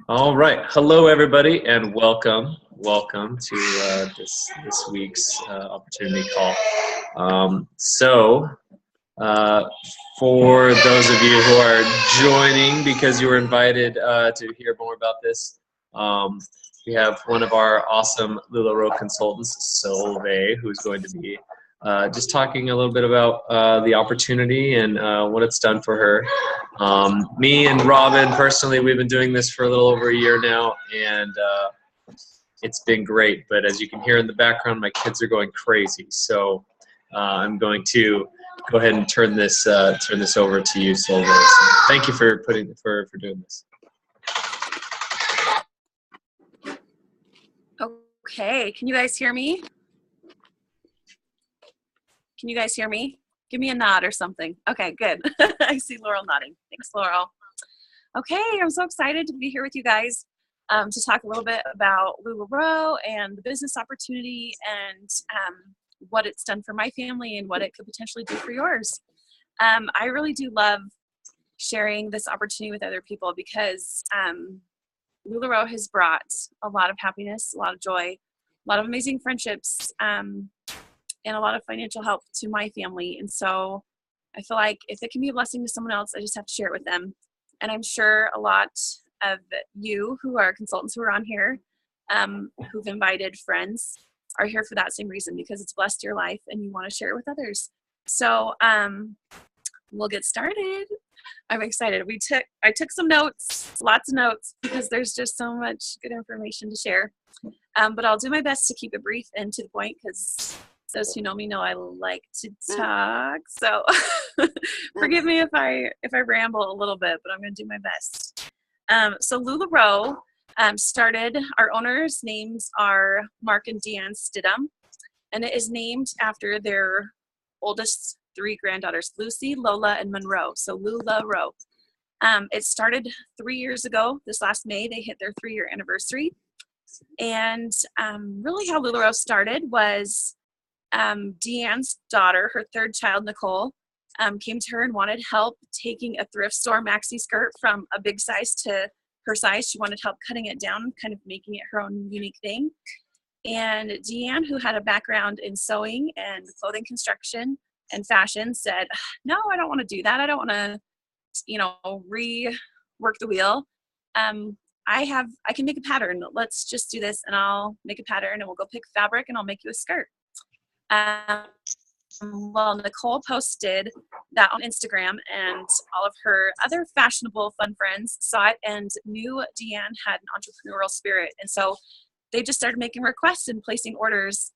All right. Hello, everybody, and welcome to this week's opportunity call. So, uh, for those of you who are joining because you were invited to hear more about this, um, we have one of our awesome LuLaRoe consultants, Solveig, who's going to be just talking a little bit about the opportunity and what it's done for her. Me and Robin, personally, we've been doing this for a little over a year now, and it's been great. But as you can hear in the background, my kids are going crazy. So I'm going to go ahead and turn this over to you, Solveig. So thank you for doing this. Okay, can you guys hear me? Can you guys hear me? Give me a nod or something. Okay, good. I see Laurel nodding. Thanks, Laurel. Okay, I'm so excited to be here with you guys to talk a little bit about LuLaRoe and the business opportunity and what it's done for my family and what it could potentially do for yours. I really do love sharing this opportunity with other people because LuLaRoe has brought a lot of happiness, a lot of joy, a lot of amazing friendships, and a lot of financial help to my family. And so I feel like if it can be a blessing to someone else, I just have to share it with them. And I'm sure a lot of you who are consultants who are on here, who've invited friends, are here for that same reason, because it's blessed your life and you want to share it with others. So we'll get started. I'm excited. I took some notes, lots of notes, because there's just so much good information to share. But I'll do my best to keep it brief and to the point, because those who know me know I like to talk. So forgive me if I ramble a little bit, but I'm going to do my best. So LuLaRoe started, our owners' names are Mark and Deanne Stidham, and it is named after their oldest three granddaughters, Lucy, Lola, and Monroe. So LuLaRoe. It started 3 years ago. This last May, they hit their 3-year anniversary. And really how LuLaRoe started was Deanne's daughter, her third child, Nicole, came to her and wanted help taking a thrift store maxi skirt from a big size to her size. She wanted help cutting it down, kind of making it her own unique thing. And Deanne, who had a background in sewing and clothing construction and fashion, said, no, I don't want to do that. I don't want to, rework the wheel. I can make a pattern. Let's just do this, and I'll make a pattern, and we'll go pick fabric, and I'll make you a skirt. Well, Nicole posted that on Instagram, and all of her other fashionable, fun friends saw it and knew Deanne had an entrepreneurial spirit. And so they just started making requests and placing orders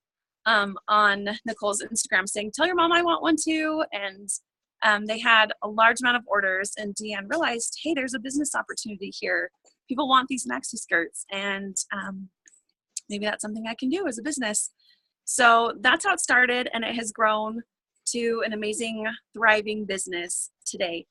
on Nicole's Instagram saying, tell your mom I want one too. And they had a large amount of orders, and Deanne realized, hey, there's a business opportunity here. People want these maxi skirts, and maybe that's something I can do as a business. So that's how it started, and it has grown to an amazing, thriving business today.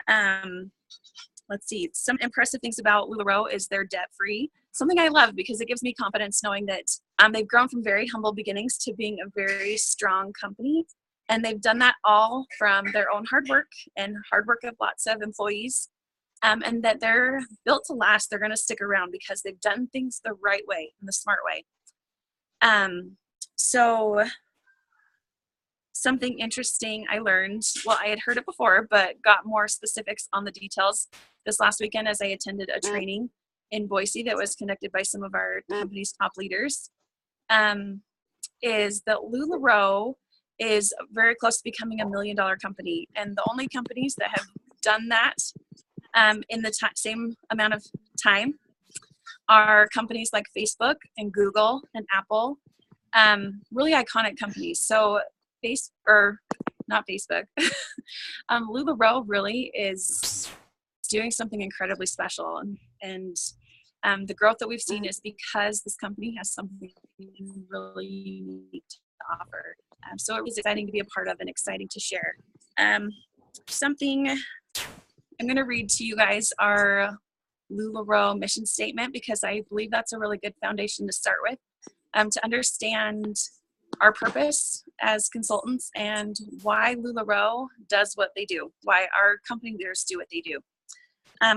Let's see. Some impressive things about LuLaRoe is they're debt-free. Something I love because it gives me confidence knowing that they've grown from very humble beginnings to being a very strong company. And they've done that all from their own hard work and hard work of lots of employees. And that they're built to last. They're going to stick around because they've done things the right way and the smart way. So something interesting I learned, well, I had heard it before, but got more specifics on the details this last weekend as I attended a training in Boise that was conducted by some of our company's top leaders, is that LuLaRoe is very close to becoming $1 million company. And the only companies that have done that in the same amount of time are companies like Facebook and Google and Apple, really iconic companies. So not Facebook, LuLaRoe really is doing something incredibly special. And the growth that we've seen is because this company has something really unique to offer. So it was exciting to be a part of and exciting to share. Something I'm going to read to you guys our LuLaRoe mission statement, because I believe that's a really good foundation to start with, to understand our purpose as consultants and why LuLaRoe does what they do, why our company leaders do what they do.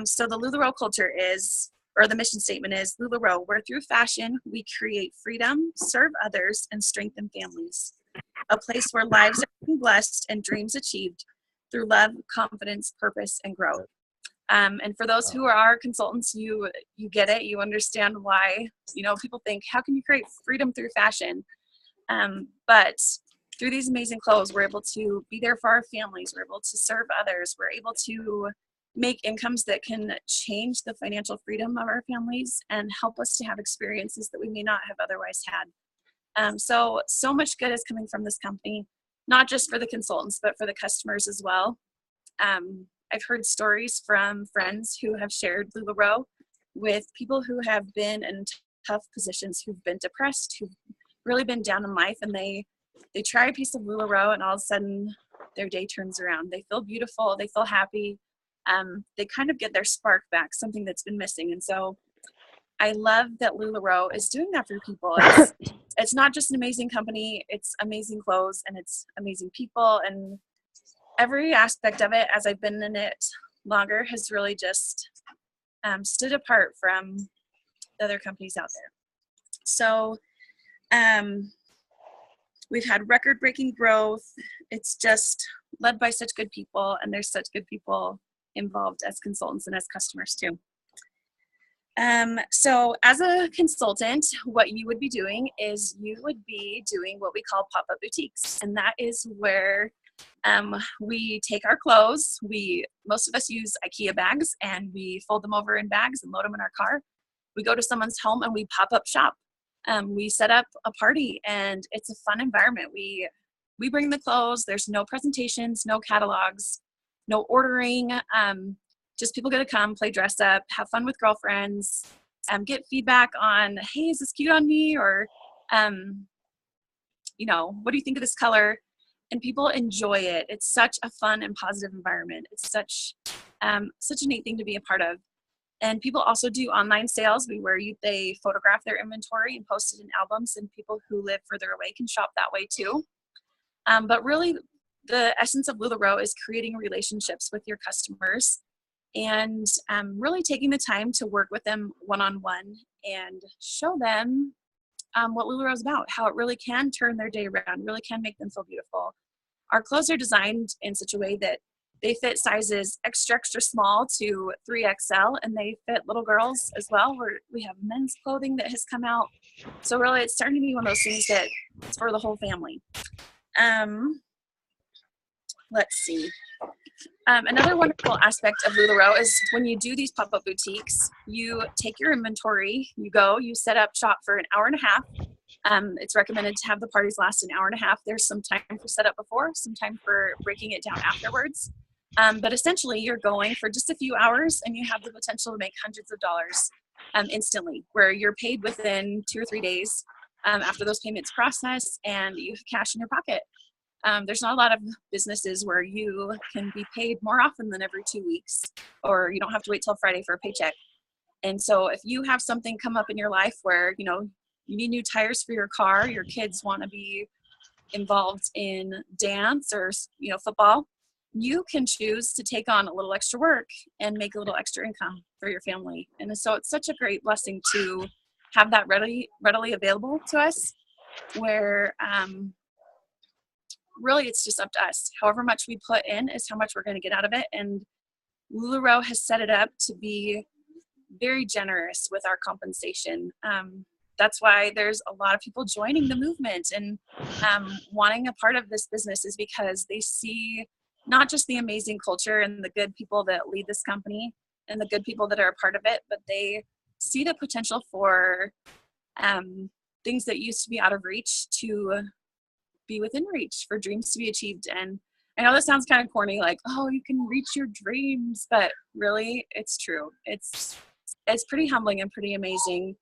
So the LuLaRoe culture is, or the mission statement is, LuLaRoe, where through fashion we create freedom, serve others, and strengthen families. A place where lives are being blessed and dreams achieved through love, confidence, purpose, and growth. And for those who are consultants, you get it. You understand why, people think, how can you create freedom through fashion? But through these amazing clothes, we're able to be there for our families. We're able to serve others. We're able to make incomes that can change the financial freedom of our families and help us to have experiences that we may not have otherwise had. So much good is coming from this company, not just for the consultants, but for the customers as well. I've heard stories from friends who have shared LuLaRoe with people who have been in tough positions, who've been depressed, who've really been down in life, and they try a piece of LuLaRoe, and all of a sudden their day turns around. They feel beautiful, they feel happy, they kind of get their spark back, something that's been missing. And so I love that LuLaRoe is doing that for people. It's not just an amazing company, it's amazing clothes, and it's amazing people, and every aspect of it, as I've been in it longer, has really just stood apart from the other companies out there. So we've had record-breaking growth. It's just led by such good people, and there's such good people involved as consultants and as customers too. So as a consultant, what you would be doing is you would be doing what we call pop-up boutiques, and that is where we take our clothes, most of us use IKEA bags, and we fold them over in bags and load them in our car. We go to someone's home and we pop up shop. We set up a party, and it's a fun environment. We bring the clothes. There's no presentations, no catalogs, no ordering. Just people get to come, play dress up, have fun with girlfriends, get feedback on, hey, is this cute on me? Or, what do you think of this color? And people enjoy it. It's such a fun and positive environment. It's such a neat thing to be a part of. And people also do online sales where they photograph their inventory and post it in albums, and people who live further away can shop that way too. But really, the essence of LuLaRoe is creating relationships with your customers and really taking the time to work with them one-on-one and show them what LuLaRoe is about, how it really can turn their day around, really can make them feel beautiful. Our clothes are designed in such a way that they fit sizes extra, extra small to 3XL, and they fit little girls as well. We have men's clothing that has come out. So really, it's starting to be one of those things that it's for the whole family. Let's see. Another wonderful aspect of LuLaRoe is when you do these pop-up boutiques, you take your inventory, you set up shop for an hour and a half. It's recommended to have the parties last an hour and a half. There's some time for setup before, some time for breaking it down afterwards. But essentially, you're going for just a few hours, and you have the potential to make hundreds of dollars instantly, where you're paid within 2 or 3 days after those payments process, and you have cash in your pocket. There's not a lot of businesses where you can be paid more often than every 2 weeks, or you don't have to wait till Friday for a paycheck. And so if you have something come up in your life where, you need new tires for your car, your kids want to be involved in dance or, football, you can choose to take on a little extra work and make a little extra income for your family. And so it's such a great blessing to have that readily available to us, where really it's just up to us. However much we put in is how much we're going to get out of it. And LuLaRoe has set it up to be very generous with our compensation. That's why there's a lot of people joining the movement and wanting a part of this business, is because they see not just the amazing culture and the good people that lead this company and the good people that are a part of it, but they see the potential for things that used to be out of reach to be within reach, for dreams to be achieved. And I know that sounds kind of corny, like, oh, you can reach your dreams, but really it's true. It's pretty humbling and pretty amazing.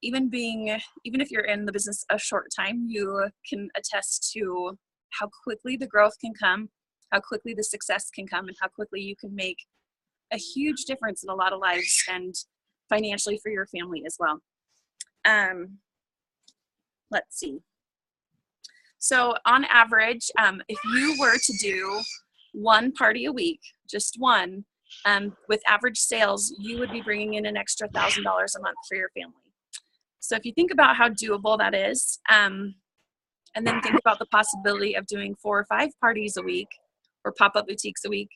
Even if you're in the business a short time, you can attest to how quickly the growth can come, how quickly the success can come, and how quickly you can make a huge difference in a lot of lives and financially for your family as well. Let's see. So on average, if you were to do one party a week, just one, with average sales, you would be bringing in an extra $1,000 a month for your family. So if you think about how doable that is, and then think about the possibility of doing 4 or 5 parties a week or pop-up boutiques a week,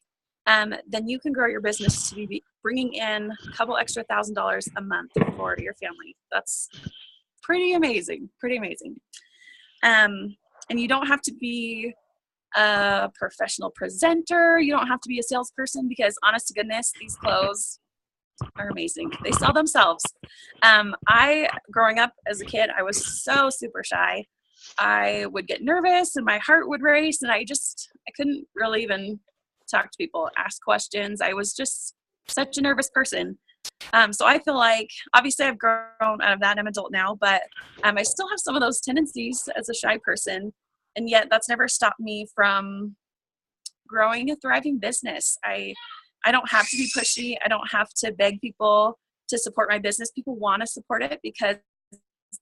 then you can grow your business to be bringing in a couple extra $1,000 a month for your family. That's pretty amazing, pretty amazing. And you don't have to be a professional presenter. You don't have to be a salesperson, because honest to goodness, these clothes are amazing. They sell themselves. Growing up as a kid, I was so super shy. I would get nervous and my heart would race, and I couldn't really even talk to people, ask questions. I was just such a nervous person. So I feel like, obviously I've grown out of that. I'm an adult now, but I still have some of those tendencies as a shy person. And yet that's never stopped me from growing a thriving business. I don't have to be pushy. I don't have to beg people to support my business. People want to support it because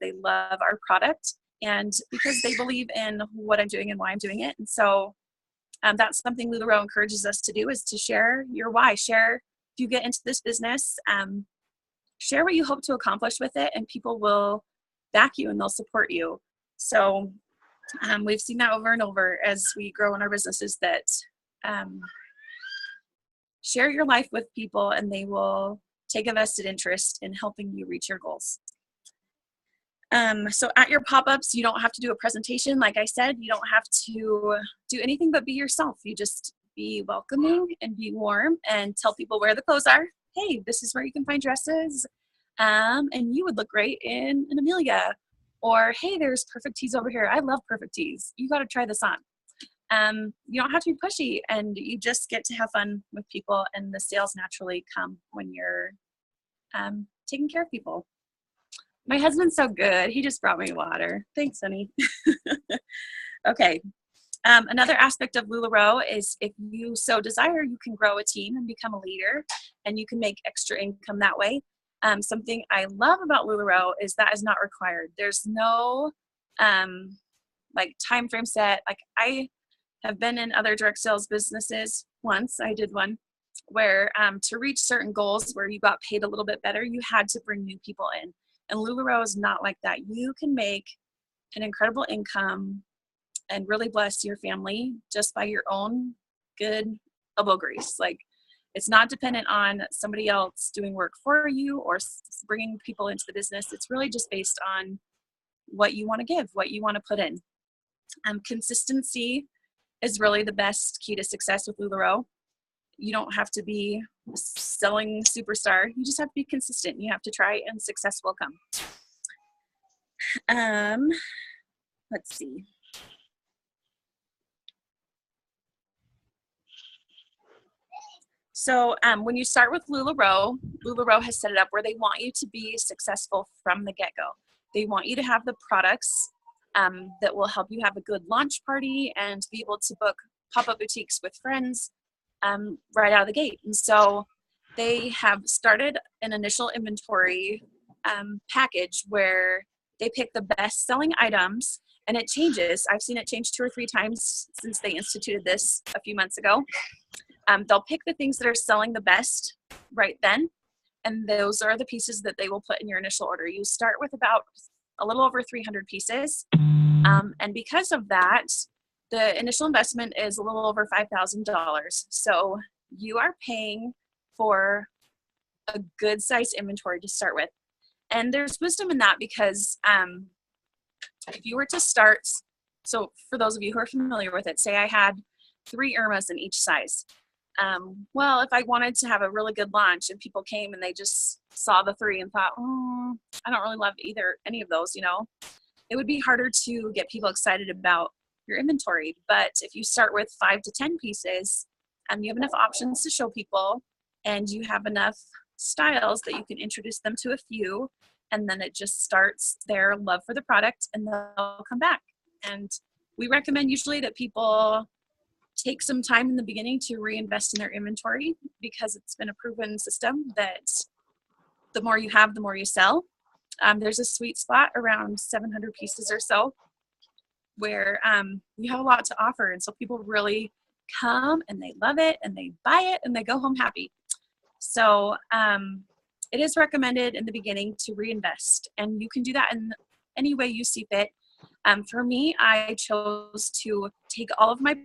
they love our product and because they believe in what I'm doing and why I'm doing it. And so that's something LuLaRoe encourages us to do, is to share your why. Share, if you get into this business, share what you hope to accomplish with it, and people will back you and they'll support you. So we've seen that over and over as we grow in our businesses, that share your life with people and they will take a vested interest in helping you reach your goals. So at your pop-ups, you don't have to do a presentation. Like I said, you don't have to do anything but be yourself. You just be welcoming and be warm and tell people where the clothes are. Hey, this is where you can find dresses. And you would look great in an Amelia. Or, hey, there's perfect tees over here. I love perfect tees. You got to try this on. You don't have to be pushy, and you just get to have fun with people, and the sales naturally come when you're taking care of people. My husband's so good. He just brought me water. Thanks, honey. Okay. Another aspect of LuLaRoe is, if you so desire, you can grow a team and become a leader, and you can make extra income that way. Something I love about LuLaRoe is that is not required. There's no like time frame set. Like, I have been in other direct sales businesses. Once I did one where to reach certain goals where you got paid a little bit better, you had to bring new people in. And LuLaRoe is not like that. You can make an incredible income and really bless your family just by your own good elbow grease. Like, it's not dependent on somebody else doing work for you or bringing people into the business. It's really just based on what you want to give, what you want to put in. Consistency is really the best key to success with LuLaRoe. You don't have to be a selling superstar. You just have to be consistent. You have to try, and success will come. Let's see. So when you start with LuLaRoe has set it up where they want you to be successful from the get-go. They want you to have the products that will help you have a good launch party and be able to book pop-up boutiques with friends right out of the gate. And so they have started an initial inventory package where they pick the best-selling items, and it changes. I've seen it change 2 or 3 times since they instituted this a few months ago. They'll pick the things that are selling the best right then, and those are the pieces that they will put in your initial order. You start with about a little over 300 pieces, and because of that, the initial investment is a little over $5,000. So you are paying for a good size inventory to start with. And there's wisdom in that, because if you were to start, so for those of you who are familiar with it, say I had 3 Irmas in each size. Well, if I wanted to have a really good launch and people came and they just saw the 3 and thought, I don't really love any of those, it would be harder to get people excited about your inventory. But if you start with 5 to 10 pieces, you have enough options to show people, and you have enough styles that you can introduce them to a few, and then it just starts their love for the product, and they'll come back. And we recommend usually that people take some time in the beginning to reinvest in their inventory, because it's been a proven system that the more you have, the more you sell. There's a sweet spot around 700 pieces or so where you have a lot to offer. And so people really come and they love it and they buy it and they go home happy. So it is recommended in the beginning to reinvest, and you can do that in any way you see fit. For me, I chose to take all of my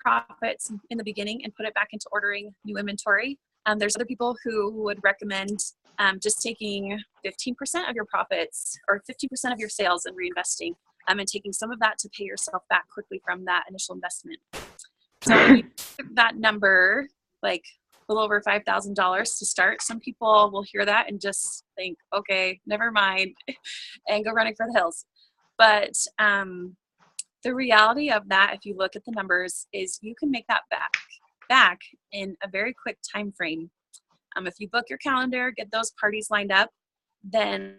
profits in the beginning and put it back into ordering new inventory. There's other people who would recommend just taking 15% of your profits or 50% of your sales and reinvesting, and taking some of that to pay yourself back quickly from that initial investment. So when you get that number, like a little over $5,000 to start, some people will hear that and just think, okay, never mind, and go running for the hills. But the reality of that, if you look at the numbers, is you can make that back in a very quick time frame. If you book your calendar, get those parties lined up, then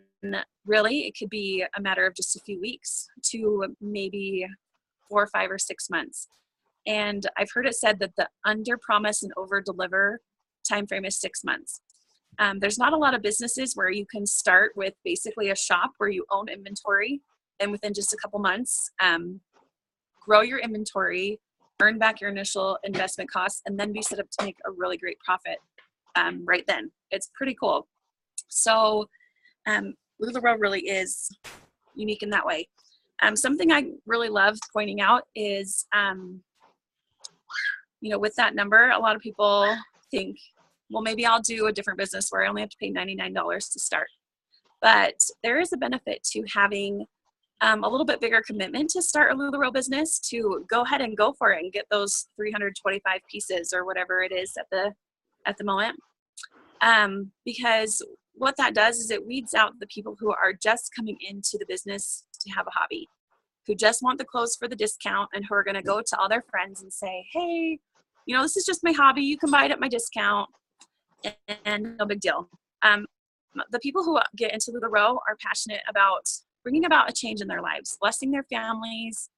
really it could be a matter of just a few weeks to maybe 4, 5, or 6 months. And I've heard it said that the under promise and over deliver time frame is 6 months. There's not a lot of businesses where you can start with basically a shop where you own inventory, and within just a couple months, grow your inventory, earn back your initial investment costs, and then be set up to make a really great profit right then. It's pretty cool. So LuLaRoe really is unique in that way. Something I really love pointing out is, with that number, a lot of people think, well, maybe I'll do a different business where I only have to pay $99 to start. But there is a benefit to having a little bit bigger commitment to start a LuLaRoe business, to go ahead and go for it and get those 325 pieces or whatever it is at the moment. Because what that does is it weeds out the people who are just coming into the business to have a hobby, who just want the clothes for the discount, and who are going to go to all their friends and say, hey, this is just my hobby. You can buy it at my discount, and no big deal. The people who get into LuLaRoe are passionate about bringing about a change in their lives, blessing their families,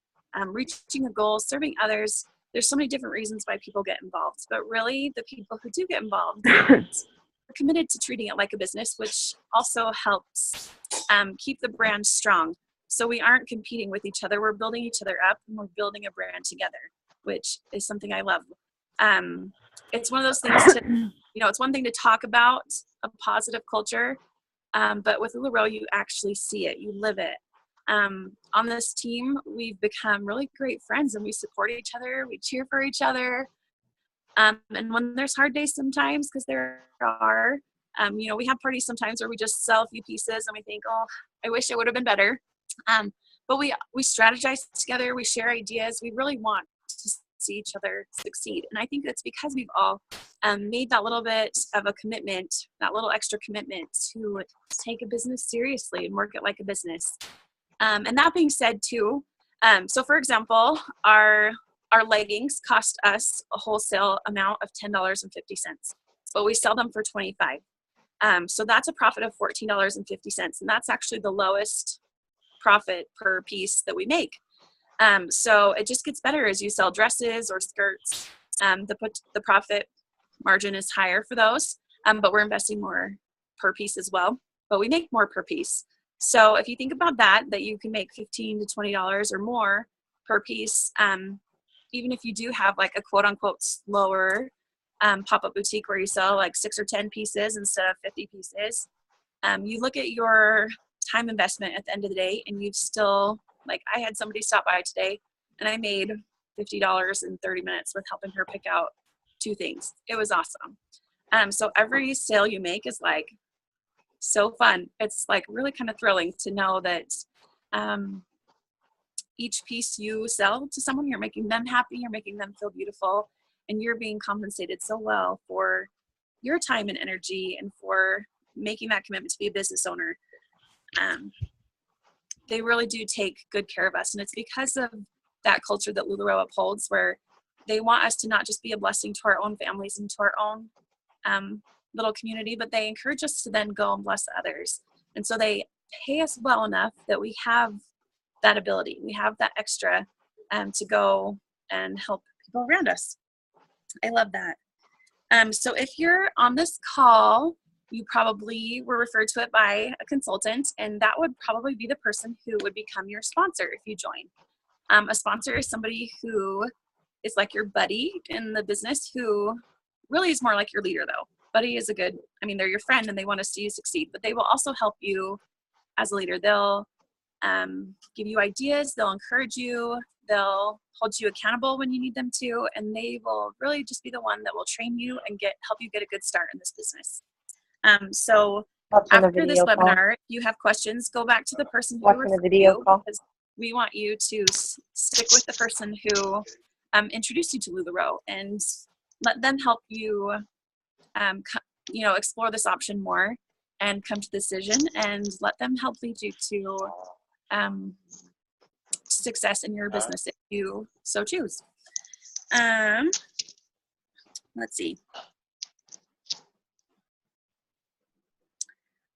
reaching a goal, serving others. There's so many different reasons why people get involved, but really the people who do get involved are committed to treating it like a business, which also helps keep the brand strong. So we aren't competing with each other. We're building each other up, and we're building a brand together, which is something I love. It's one of those things it's one thing to talk about a positive culture, but with LuLaRoe, you actually see it, you live it. On this team, we've become really great friends, and we support each other. We cheer for each other. And when there's hard days sometimes, because there are, we have parties sometimes where we just sell a few pieces and we think, oh, I wish it would have been better. But we strategize together. We share ideas. We really want to see each other succeed. And I think that's because we've all made that little bit of a commitment, that little extra commitment to take a business seriously and work it like a business. And that being said too, so for example, our leggings cost us a wholesale amount of $10.50, but we sell them for $25. So that's a profit of $14.50, and that's actually the lowest profit per piece that we make. So it just gets better as you sell dresses or skirts. The profit margin is higher for those, but we're investing more per piece as well, but we make more per piece. So if you think about that you can make $15 to $20 or more per piece, even if you do have like a quote unquote slower pop-up boutique where you sell like 6 or 10 pieces instead of 50 pieces, you look at your time investment at the end of the day, and you've still, like, I had somebody stop by today and I made $50 in 30 minutes with helping her pick out 2 things. It was awesome. So every sale you make is like so fun. It's like really kind of thrilling to know that each piece you sell to someone, you're making them happy, you're making them feel beautiful, and you're being compensated so well for your time and energy and for making that commitment to be a business owner. They really do take good care of us, and it's because of that culture that LuLaRoe upholds, where they want us to not just be a blessing to our own families and to our own little community, but they encourage us to then go and bless others. And so they pay us well enough that we have that ability. We have that extra to go and help people around us. I love that. So if you're on this call, you probably were referred to it by a consultant, and that would probably be the person who would become your sponsor if you join. A sponsor is somebody who is like your buddy in the business, who really is more like your leader though. Buddy is they're your friend and they want to see you succeed, but they will also help you as a leader. They'll give you ideas, they'll encourage you, they'll hold you accountable when you need them to, and they will really just be the one that will train you and help you get a good start in this business. So after this webinar, if you have questions, go back to the person who referred you, because we want you to stick with the person who introduced you to LuLaRoe and let them help you, explore this option more and come to the decision, and let them help lead you to success in your business if you so choose. Let's see.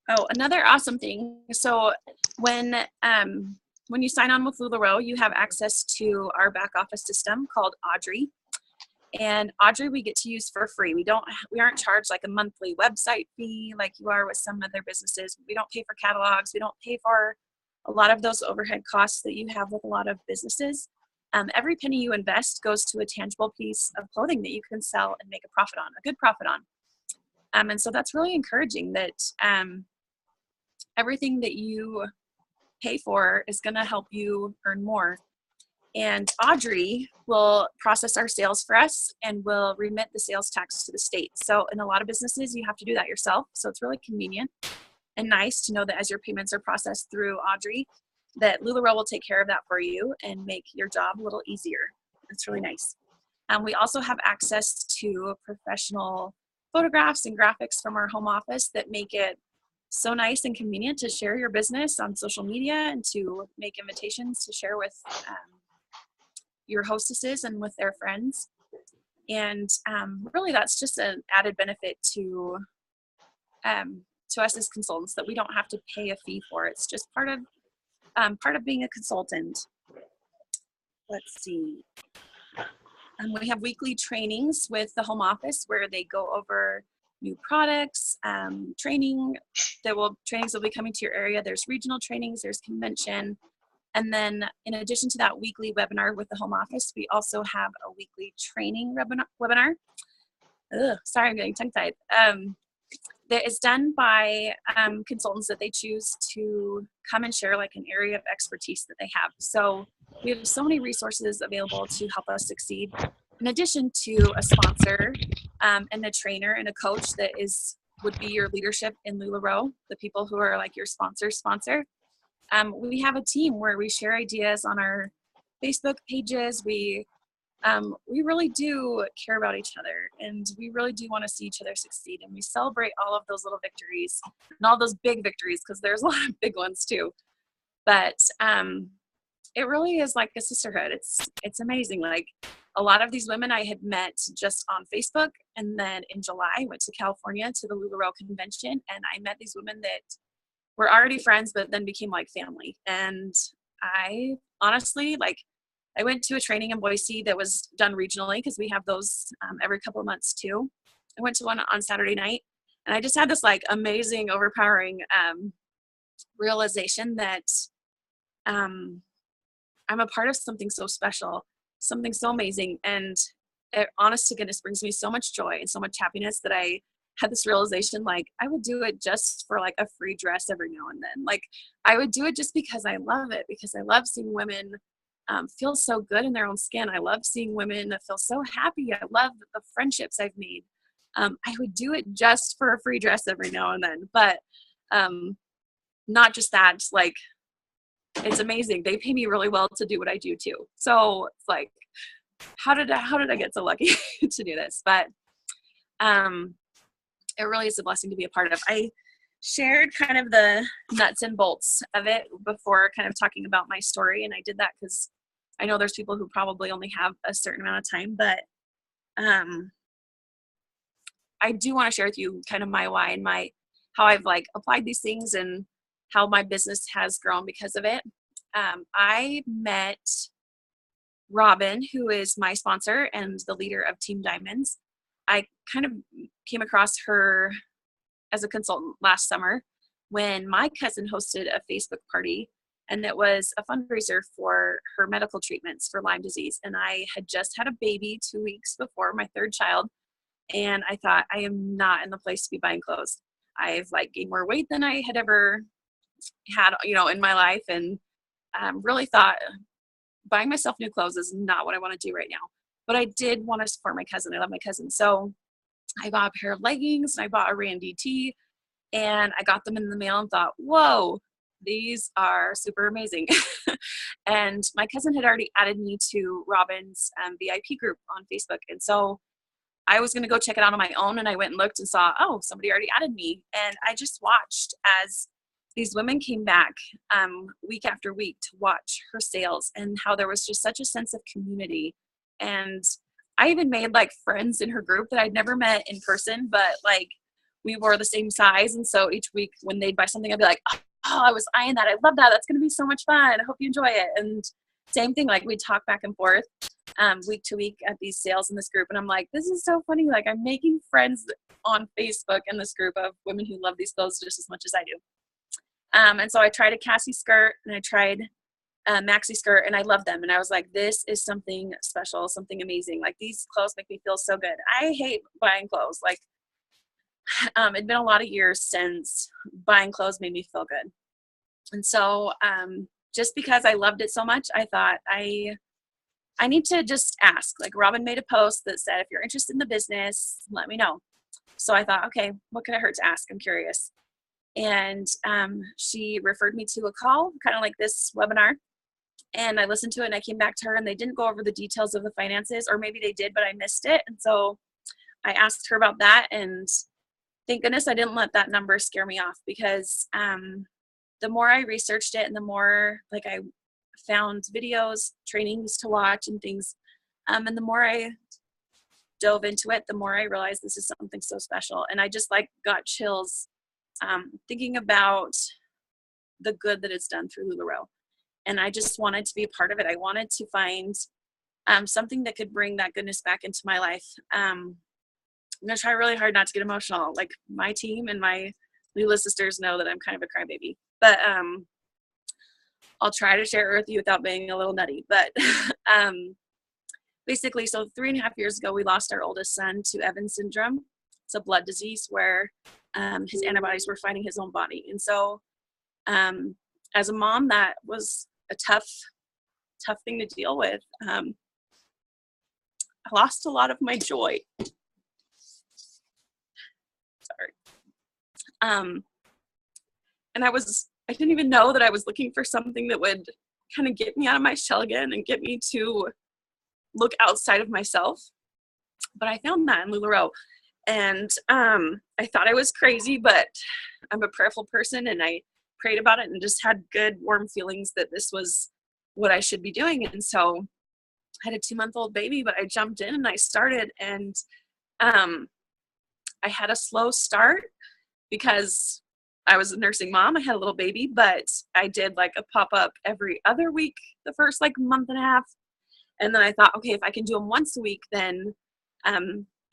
Oh, another awesome thing. So when you sign on with LuLaRoe, you have access to our back office system called Audrey. And Audrey we get to use for free. We aren't charged like a monthly website fee like you are with some other businesses. We don't pay for catalogs. We don't pay for a lot of those overhead costs that you have with a lot of businesses. Every penny you invest goes to a tangible piece of clothing that you can sell and make a good profit on. And so that's really encouraging that everything that you pay for is going to help you earn more. And Audrey will process our sales for us and will remit the sales tax to the state. So in a lot of businesses, you have to do that yourself. So it's really convenient and nice to know that as your payments are processed through Audrey, that LuLaRoe will take care of that for you and make your job a little easier. It's really nice. We also have access to professional photographs and graphics from our home office that make it so nice and convenient to share your business on social media and to make invitations to share with your hostesses and with their friends. And really that's just an added benefit to us as consultants that we don't have to pay a fee for. It's just part of being a consultant. Let's see. We have weekly trainings with the home office where they go over new products, trainings will be coming to your area. There's regional trainings, there's convention. And then in addition to that weekly webinar with the home office, we also have a weekly training webinar. Sorry, I'm getting tongue-tied. That is done by consultants that they choose to come and share like an area of expertise that they have. So we have so many resources available to help us succeed. In addition to a sponsor and a trainer and a coach that would be your leadership in LuLaRoe, the people who are like your sponsor. We have a team where we share ideas on our Facebook pages. We really do care about each other, and we really do want to see each other succeed. And we celebrate all of those little victories and all those big victories, because there's a lot of big ones too. But it really is like a sisterhood. It's amazing. Like a lot of these women I had met just on Facebook, and then in July I went to California to the LuLaRoe convention, and I met these women that were already friends, but then became like family. And I honestly, I went to a training in Boise that was done regionally, because we have those every couple of months too. I went to one on Saturday night, and I just had this like amazing, overpowering realization that I'm a part of something so special, something so amazing. And it, honest to goodness, brings me so much joy and so much happiness that I had this realization, like I would do it just for like a free dress every now and then. Like I would do it just because I love it, because I love seeing women feel so good in their own skin. I love seeing women feel so happy. I love the friendships I've made. I would do it just for a free dress every now and then, but not just that, just like, it's amazing. They pay me really well to do what I do too. So it's like, how did I get so lucky to do this? But it really is a blessing to be a part of. I shared kind of the nuts and bolts of it before kind of talking about my story. And I did that because I know there's people who probably only have a certain amount of time, but I do want to share with you kind of my why and how I've like applied these things and how my business has grown because of it. I met Robin, who is my sponsor and the leader of Team Diamonds. I kind of came across her as a consultant last summer when my cousin hosted a Facebook party, and it was a fundraiser for her medical treatments for Lyme disease. And I had just had a baby 2 weeks before, my third child. And I thought, I am not in the place to be buying clothes. I've like gained more weight than I had ever had, in my life. And really thought buying myself new clothes is not what I want to do right now. But I did want to support my cousin. I love my cousin. So I bought a pair of leggings and I bought a Randy tee, and I got them in the mail and thought, whoa, these are super amazing. And my cousin had already added me to Robin's VIP group on Facebook. And so I was going to go check it out on my own, and I went and looked and saw, oh, somebody already added me. And I just watched as these women came back week after week to watch her sales, and how there was just such a sense of community. And I even made like friends in her group that I'd never met in person, but like we were the same size. And so each week when they'd buy something, I'd be like, oh, I was eyeing that. I love that. That's going to be so much fun. I hope you enjoy it. And same thing, like we'd talk back and forth week to week at these sales in this group. And I'm like, this is so funny. Like I'm making friends on Facebook in this group of women who love these clothes just as much as I do. And so I tried a Cassie skirt and I tried a maxi skirt, and I loved them. And I was like, this is something special, something amazing. Like these clothes make me feel so good. I hate buying clothes. Like it'd been a lot of years since buying clothes made me feel good. And so just because I loved it so much, I thought I need to just ask. Like Robin made a post that said, if you're interested in the business, let me know. So I thought, okay, what could it hurt to ask? I'm curious. And she referred me to a call, kind of like this webinar. And I listened to it and I came back to her, and they didn't go over the details of the finances, or maybe they did, but I missed it. And so I asked her about that, and thank goodness I didn't let that number scare me off, because the more I researched it and the more like I found videos, trainings to watch and things, and the more I dove into it, the more I realized this is something so special. And I just like got chills thinking about the good that it's done through LuLaRoe. And I just wanted to be a part of it. I wanted to find something that could bring that goodness back into my life. I'm going to try really hard not to get emotional. Like my team and my Lula sisters know that I'm kind of a crybaby, but I'll try to share it with you without being a little nutty. But basically, so 3.5 years ago, we lost our oldest son to Evans syndrome. It's a blood disease where his antibodies were fighting his own body. And so as a mom, that was a tough thing to deal with. I lost a lot of my joy. Sorry. And I didn't even know that I was looking for something that would kind of get me out of my shell again and get me to look outside of myself. But I found that in LuLaRoe. And I thought I was crazy, but I'm a prayerful person, and I prayed about it and just had good, warm feelings that this was what I should be doing. And so I had a 2-month-old baby, but I jumped in and I started, and I had a slow start because I was a nursing mom. I had a little baby, but I did like a pop-up every other week the first like month and a half. And then I thought, okay, if I can do them once a week, then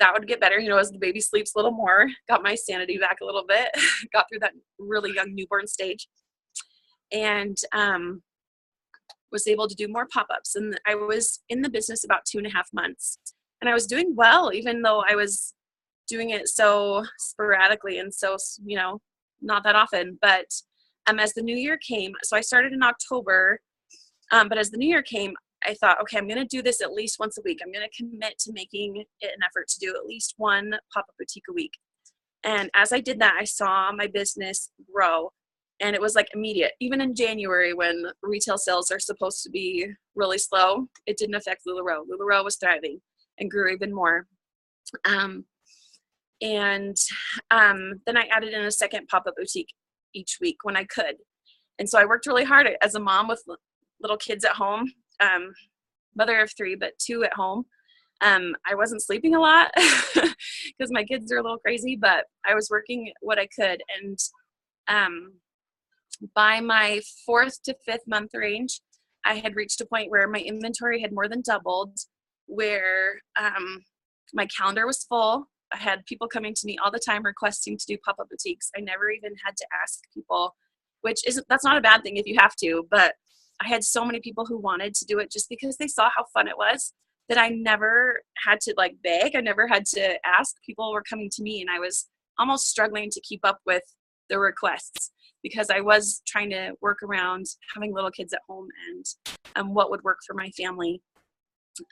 that would get better, as the baby sleeps a little more, got my sanity back a little bit, got through that really young newborn stage, and was able to do more pop-ups. And I was in the business about 2.5 months, and I was doing well, even though I was doing it so sporadically and so, not that often. But as the new year came, so I started in October, but as the new year came, I thought, okay, I'm going to do this at least once a week. I'm going to commit to making it an effort to do at least one pop-up boutique a week. And as I did that, I saw my business grow, and it was like immediate. Even in January, when retail sales are supposed to be really slow, it didn't affect LuLaRoe. LuLaRoe was thriving and grew even more. And then I added in a second pop-up boutique each week when I could. And so I worked really hard as a mom with little kids at home. Mother of 3, but 2 at home. I wasn't sleeping a lot because my kids are a little crazy, but I was working what I could. And by my 4th to 5th month range, I had reached a point where my inventory had more than doubled, where my calendar was full. I had people coming to me all the time requesting to do pop-up boutiques. I never even had to ask people, that's not a bad thing if you have to, but I had so many people who wanted to do it just because they saw how fun it was. that I never had to like beg. I never had to ask. People were coming to me, and I was almost struggling to keep up with the requests because I was trying to work around having little kids at home and what would work for my family.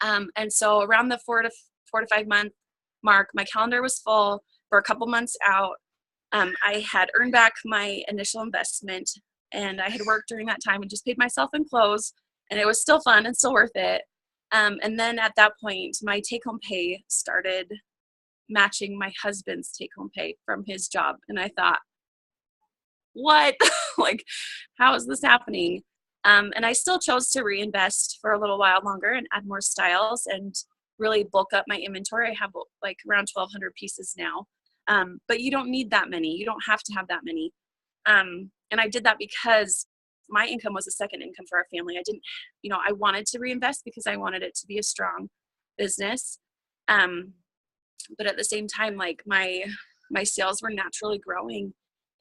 And so around the 4 to 5 month mark, my calendar was full for a couple months out. I had earned back my initial investment, and I had worked during that time and just paid myself in clothes, and it was still fun and still worth it. And then at that point, my take-home pay started matching my husband's take-home pay from his job. And I thought, what? Like, how is this happening? And I still chose to reinvest for a little while longer and add more styles and really bulk up my inventory. I have like around 1,200 pieces now. But you don't need that many. You don't have to have that many. And I did that because my income was a second income for our family. I didn't, I wanted to reinvest because I wanted it to be a strong business. But at the same time, like my sales were naturally growing.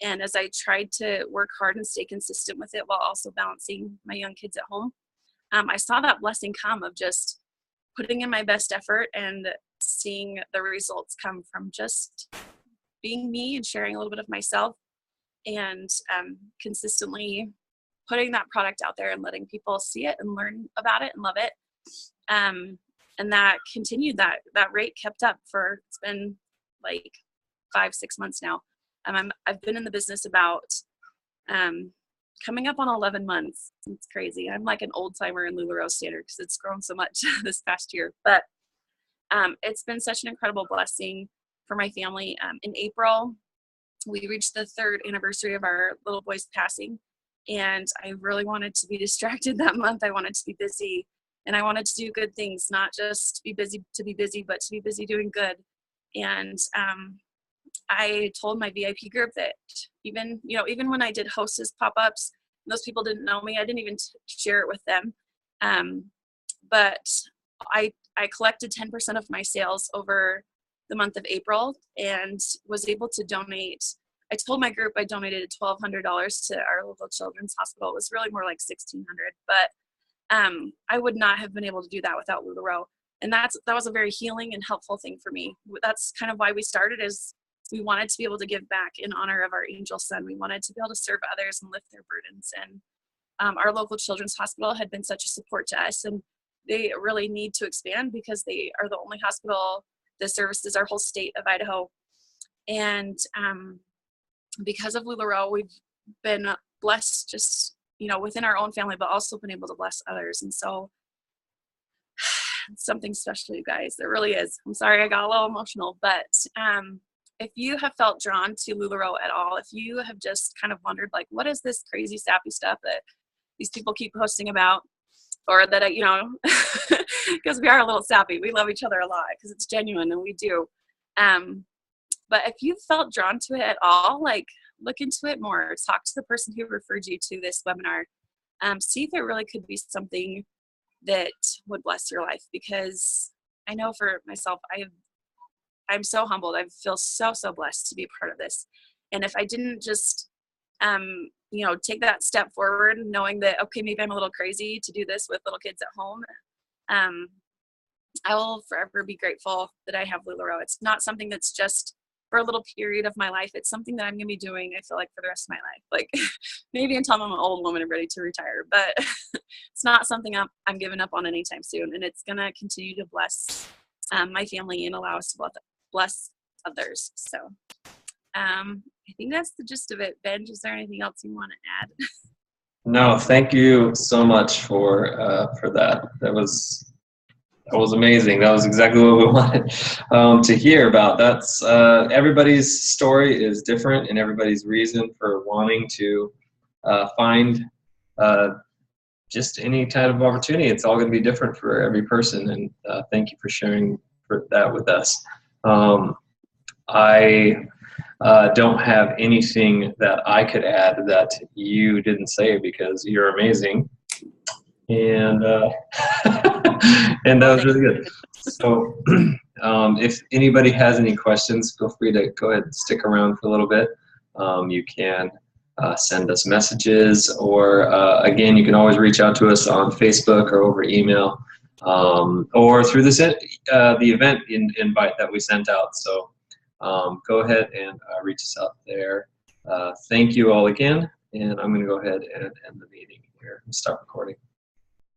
And as I tried to work hard and stay consistent with it while also balancing my young kids at home, I saw that blessing come of just putting in my best effort and seeing the results come from just being me and sharing a little bit of myself and consistently putting that product out there and letting people see it and learn about it and love it. And that continued, that rate kept up for, it's been like 5-6 months now. I've been in the business about coming up on 11 months. It's crazy. I'm like an old timer in LuLaRoe standard because it's grown so much this past year. But it's been such an incredible blessing for my family. In April, we reached the 3rd anniversary of our little boy's passing. And I really wanted to be distracted that month. I wanted to be busy. And I wanted to do good things, not just be busy to be busy, but to be busy doing good. And I told my VIP group that even when I did hostess pop-ups, those people didn't know me. I didn't even share it with them. But I collected 10% of my sales over the month of April and was able to donate. I told my group I donated $1,200 to our local children's hospital. It was really more like $1,600, but I would not have been able to do that without LuLaRoe. And that was a very healing and helpful thing for me. That's kind of why we started, is we wanted to be able to give back in honor of our angel son. We wanted to be able to serve others and lift their burdens. And our local children's hospital had been such a support to us, and they really need to expand because they are the only hospital that services our whole state of Idaho. And because of LuLaRoe, we've been blessed just, within our own family, but also been able to bless others. And so it's something special, you guys. It really is. I'm sorry I got a little emotional, but if you have felt drawn to LuLaRoe at all, if you have just kind of wondered, like, what is this crazy sappy stuff that these people keep posting about, or that, because we are a little sappy. We love each other a lot because it's genuine, and we do. But if you felt drawn to it at all, like, look into it more. Talk to the person who referred you to this webinar. See if it really could be something that would bless your life, because I know for myself, I'm so humbled. I feel so blessed to be a part of this. And if I didn't just, take that step forward, knowing that, okay, maybe I'm a little crazy to do this with little kids at home, I will forever be grateful that I have LuLaRoe. It's not something that's just for a little period of my life. It's something that I'm going to be doing, I feel like, for the rest of my life. Like, maybe until I'm an old woman and ready to retire. But it's not something I'm giving up on anytime soon. And it's going to continue to bless my family and allow us to bless others. So I think that's the gist of it. Ben, is there anything else you want to add? No, thank you so much for that. That was amazing. That was exactly what we wanted to hear about. That's everybody's story is different, and everybody's reason for wanting to find just any type of opportunity. It's all going to be different for every person, and thank you for sharing that with us. I don't have anything that I could add that you didn't say, because you're amazing. And and that was really good. So if anybody has any questions, feel free to go ahead and stick around for a little bit. You can send us messages, or again, you can always reach out to us on Facebook or over email. or through the event invite that we sent out. So go ahead and reach us out there. Thank you all again, and I'm going to go ahead and end the meeting here and stop recording.